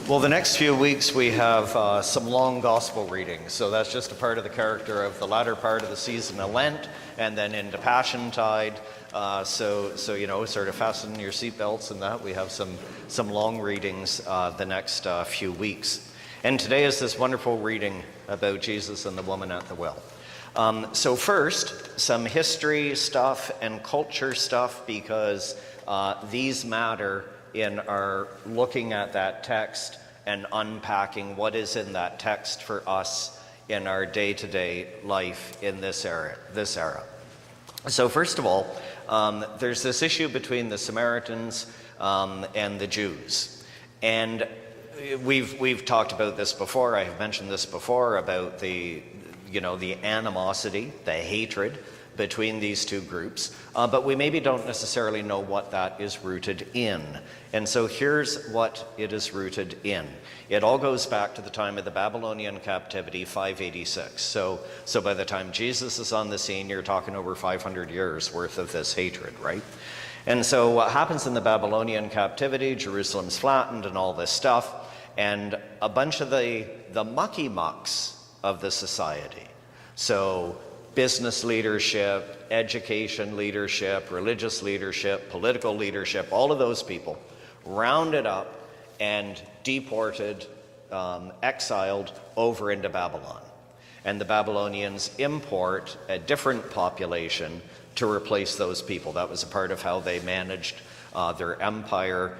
Well, the next few weeks we have some long gospel readings. So that's just a part of the character of the latter part of the season of Lent and then into Passiontide. So sort of fasten your seatbelts and that. We have some long readings the next few weeks. And today is this wonderful reading about Jesus and the woman at the well. So first, some history stuff and culture stuff, because these matter in our looking at that text and unpacking what is in that text for us in our day-to-day life in this era. So first of all, there's this issue between the Samaritans and the Jews. And we've talked about this before. I have mentioned this before about the animosity, the hatred between these two groups, but we maybe don't necessarily know what that is rooted in. And so here's what it is rooted in. It all goes back to the time of the Babylonian captivity, 586. So by the time Jesus is on the scene, you're talking over 500 years worth of this hatred, right? And so what happens in the Babylonian captivity, Jerusalem's flattened and all this stuff, and a bunch of the mucky mucks of the society. So business leadership, education leadership, religious leadership, political leadership, all of those people rounded up and deported, exiled over into Babylon. And the Babylonians import a different population to replace those people. That was a part of how they managed their empire,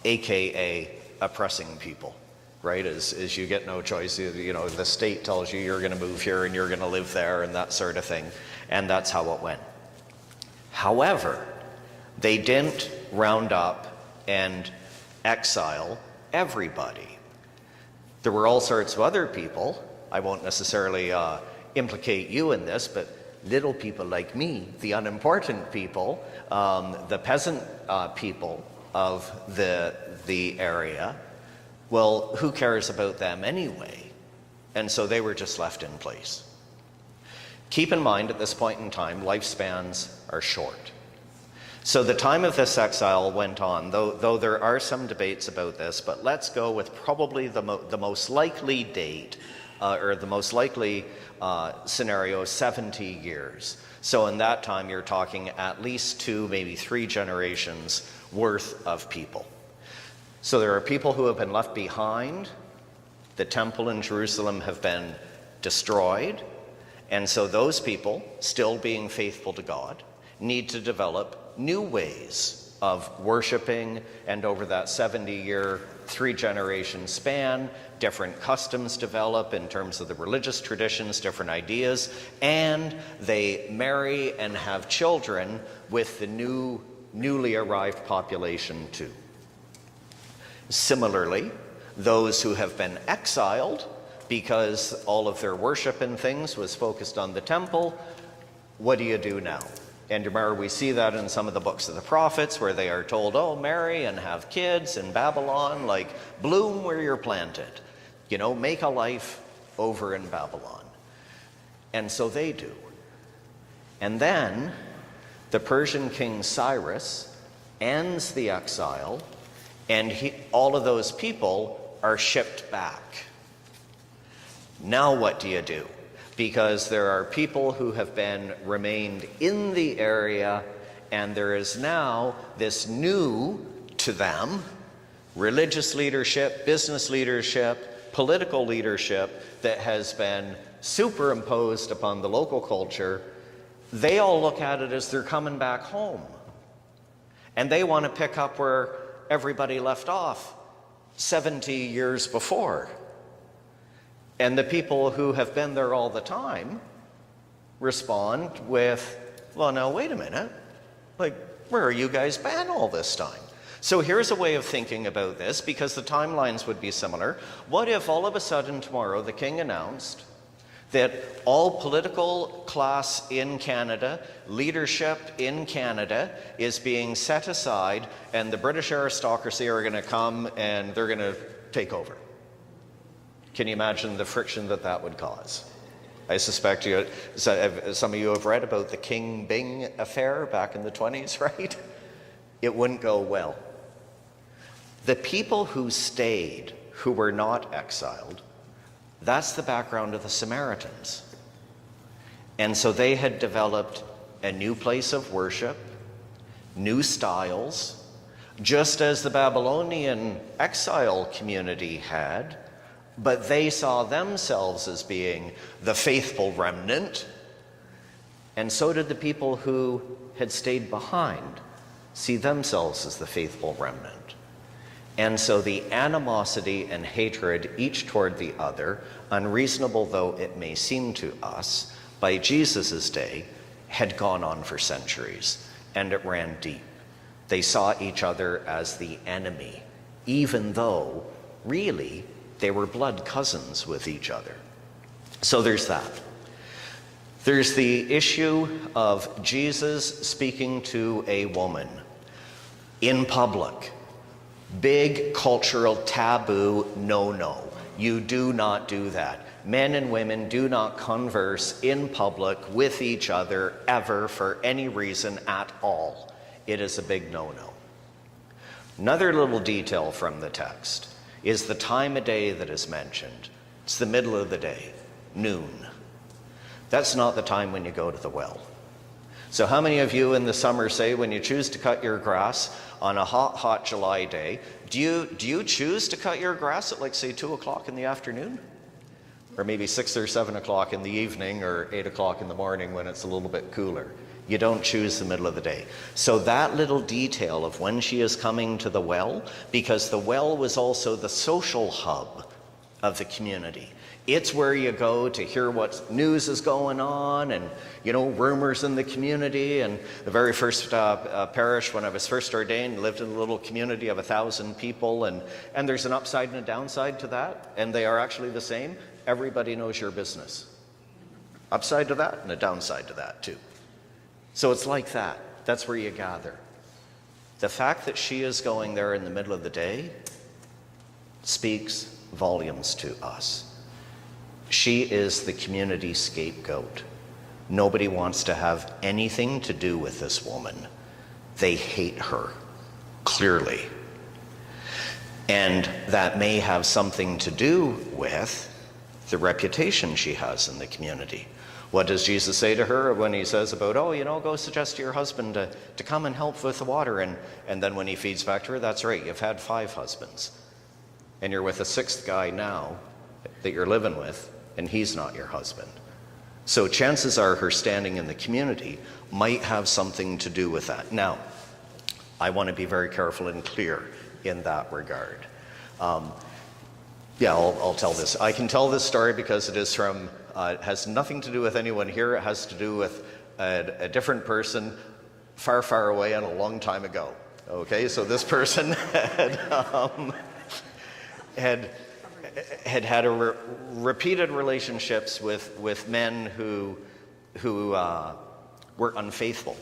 aka oppressing people. Right, as you get no choice, the state tells you you're going to move here and you're going to live there and that sort of thing, and that's how it went. However, they didn't round up and exile everybody. There were all sorts of other people. I won't necessarily implicate you in this, but little people like me, the unimportant people, the peasant people of the area. Well, who cares about them anyway? And so they were just left in place. Keep in mind, at this point in time, lifespans are short. So the time of this exile went on, though there are some debates about this, but let's go with probably the most likely date, or the most likely scenario, 70 years. So in that time, you're talking at least 2, maybe 3 generations worth of people. So there are people who have been left behind. The temple in Jerusalem have been destroyed. And so those people, still being faithful to God, need to develop new ways of worshiping. And over that 70-year, 3-generation span, different customs develop in terms of the religious traditions, different ideas. And they marry and have children with the newly arrived population too. Similarly, those who have been exiled because all of their worship and things was focused on the temple, what do you do now? And remember, we see that in some of the books of the prophets where they are told, oh, marry and have kids in Babylon, like bloom where you're planted. Make a life over in Babylon. And so they do. And then the Persian king Cyrus ends the exile, and all of those people are shipped back. Now what do you do? Because there are people who have remained in the area, and there is now this new to them religious leadership, business leadership, political leadership that has been superimposed upon the local culture. They all look at it as they're coming back home. And they want to pick up where everybody left off 70 years before. And the people who have been there all the time respond with, well, now, wait a minute. Like, where are you guys been all this time? So here's a way of thinking about this, because the timelines would be similar. What if all of a sudden tomorrow the king announced that all political class in Canada, leadership in Canada, is being set aside, and the British aristocracy are going to come and they're going to take over? Can you imagine the friction that would cause? I suspect some of you have read about the King Byng affair back in the 20s, right? It wouldn't go well. The people who stayed, who were not exiled, that's the background of the Samaritans. And so they had developed a new place of worship, new styles, just as the Babylonian exile community had, but they saw themselves as being the faithful remnant, and so did the people who had stayed behind see themselves as the faithful remnant. And so the animosity and hatred, each toward the other, unreasonable though it may seem to us, by Jesus' day, had gone on for centuries, and it ran deep. They saw each other as the enemy, even though, really, they were blood cousins with each other. So there's that. There's the issue of Jesus speaking to a woman in public. Big cultural taboo, no. You do not do that. Men and women do not converse in public with each other ever for any reason at all. It is a big no-no. Another little detail from the text is the time of day that is mentioned. It's the middle of the day, noon. That's not the time when you go to the well. So how many of you in the summer say when you choose to cut your grass on a hot July day, do you choose to cut your grass at, like, say, 2 o'clock in the afternoon? Or maybe 6 or 7 o'clock in the evening, or 8 o'clock in the morning when it's a little bit cooler? You don't choose the middle of the day. So that little detail of when she is coming to the well, because the well was also the social hub of the community. It's where you go to hear what news is going on and, rumors in the community. And the very first parish, when I was first ordained, lived in a little community of 1,000 people. And there's an upside and a downside to that, and they are actually the same. Everybody knows your business. Upside to that and a downside to that too. So it's like that. That's where you gather. The fact that she is going there in the middle of the day speaks volumes to us. She is the community scapegoat. Nobody wants to have anything to do with this woman. They hate her, clearly. And that may have something to do with the reputation she has in the community. What does Jesus say to her when he says about, go suggest to your husband to come and help with the water? And then when he feeds back to her, that's right, you've had 5 husbands. And you're with a 6th guy now that you're living with, and he's not your husband. So chances are her standing in the community might have something to do with that. Now, I want to be very careful and clear in that regard. I'll tell this. I can tell this story because it is from, it has nothing to do with anyone here. It has to do with a different person far, far away and a long time ago. Okay, so this person had repeated relationships with men who were unfaithful,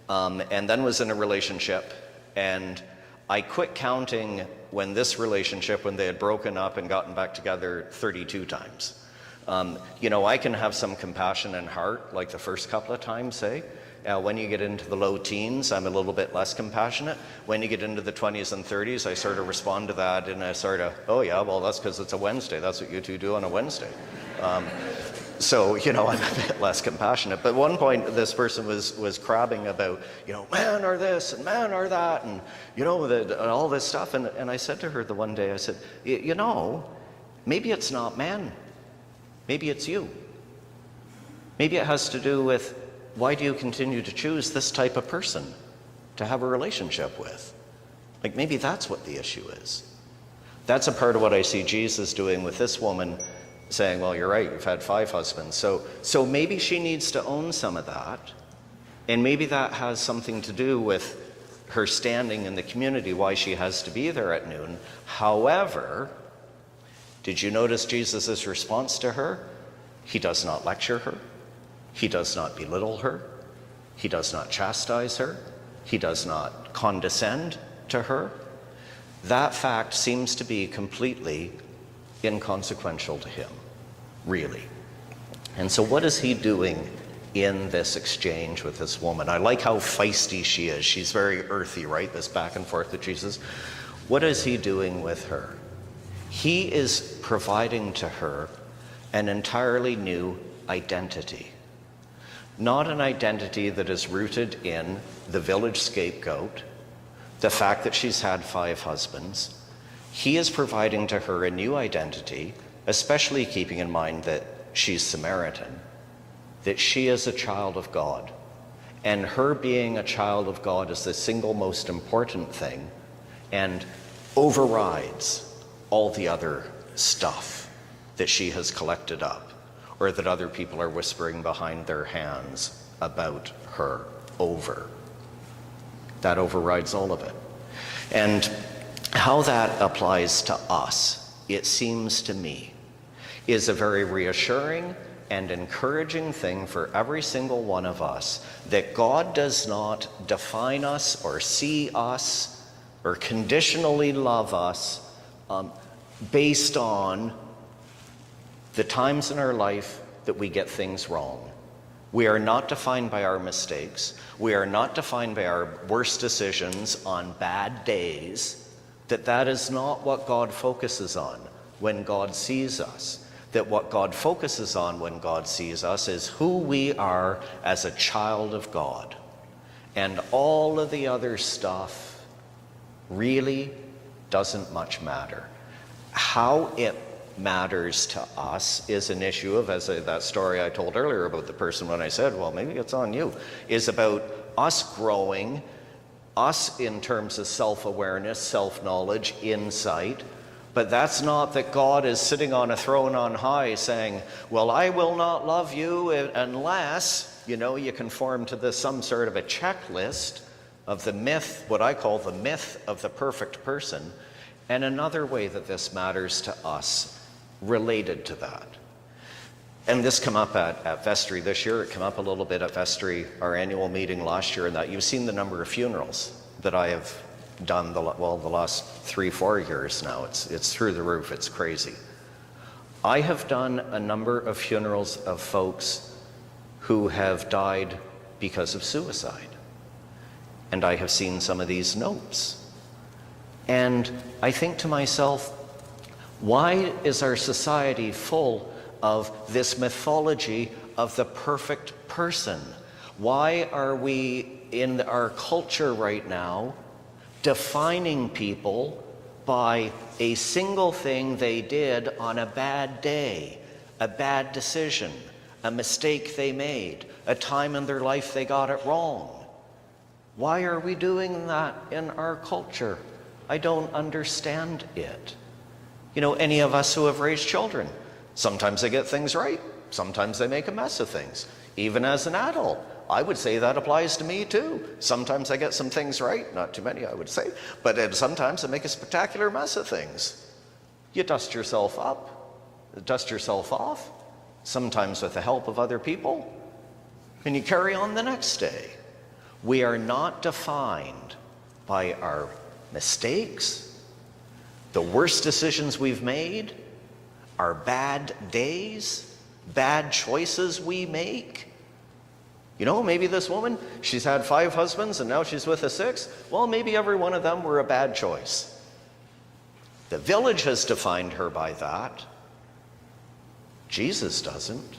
and then was in a relationship, and I quit counting when they had broken up and gotten back together 32 times. I can have some compassion and heart, like the first couple of times, say. When you get into the low teens, I'm a little bit less compassionate. When you get into the 20s and 30s, I sort of respond to that in a sort of, that's because it's a Wednesday. That's what you two do on a Wednesday. So, I'm a bit less compassionate. But at one point, this person was crabbing about, man are this and man are that, and, all this stuff. And I said to her the one day, I said, maybe it's not man. Maybe it's you. Maybe it has to do with, why do you continue to choose this type of person to have a relationship with? Like, maybe that's what the issue is. That's a part of what I see Jesus doing with this woman, saying, well, you're right, you've had 5 husbands. So maybe she needs to own some of that, and maybe that has something to do with her standing in the community, why she has to be there at noon. However, did you notice Jesus' response to her? He does not lecture her. He does not belittle her. He does not chastise her. He does not condescend to her. That fact seems to be completely inconsequential to him, really. And so what is he doing in this exchange with this woman? I like how feisty she is. She's very earthy, right? This back and forth with Jesus. What is he doing with her? He is providing to her an entirely new identity. Not an identity that is rooted in the village scapegoat, the fact that she's had 5 husbands. He is providing to her a new identity, especially keeping in mind that she's Samaritan, that she is a child of God. And her being a child of God is the single most important thing and overrides all the other stuff that she has collected up or that other people are whispering behind their hands about her over. That overrides all of it. And how that applies to us, it seems to me, is a very reassuring and encouraging thing for every single one of us, that God does not define us or see us or conditionally love us based on the times in our life that we get things wrong. We are not defined by our mistakes. We are not defined by our worst decisions on bad days. That is not what God focuses on when God sees us. That what God focuses on when God sees us is who we are as a child of God. And all of the other stuff really doesn't much matter. How it matters to us is an issue of, that story I told earlier about the person when I said, well, maybe it's on you, is about us growing, us in terms of self-awareness, self-knowledge, insight. But that's not that God is sitting on a throne on high saying, well, I will not love you unless, you conform to some sort of a checklist of the myth, what I call the myth of the perfect person. And another way that this matters to us related to that. And this came up at Vestry this year. It came up a little bit at Vestry, our annual meeting last year, and that you've seen the number of funerals that I have done the last 3-4 years now. It's through the roof. It's crazy. I have done a number of funerals of folks who have died because of suicide. And I have seen some of these notes. And I think to myself, why is our society full of this mythology of the perfect person? Why are we in our culture right now defining people by a single thing they did on a bad day, a bad decision, a mistake they made, a time in their life they got it wrong? Why are we doing that in our culture? I don't understand it. Any of us who have raised children, sometimes they get things right, sometimes they make a mess of things. Even as an adult, I would say that applies to me too. Sometimes I get some things right, not too many I would say, but sometimes I make a spectacular mess of things. You dust yourself up, dust yourself off, sometimes with the help of other people, and you carry on the next day. We are not defined by our mistakes, the worst decisions we've made, our bad days, bad choices we make. Maybe this woman, she's had 5 husbands and now she's with a 6th. Well, maybe every one of them were a bad choice. The village has defined her by that. Jesus doesn't.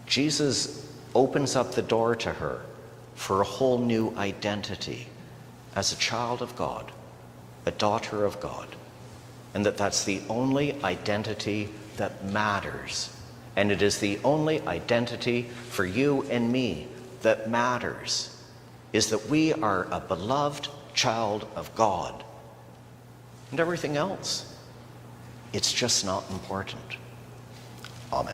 Jesus opens up the door to her for a whole new identity as a child of God, a daughter of God, and that's the only identity that matters. And it is the only identity for you and me that matters, is that we are a beloved child of God. And everything else, it's just not important.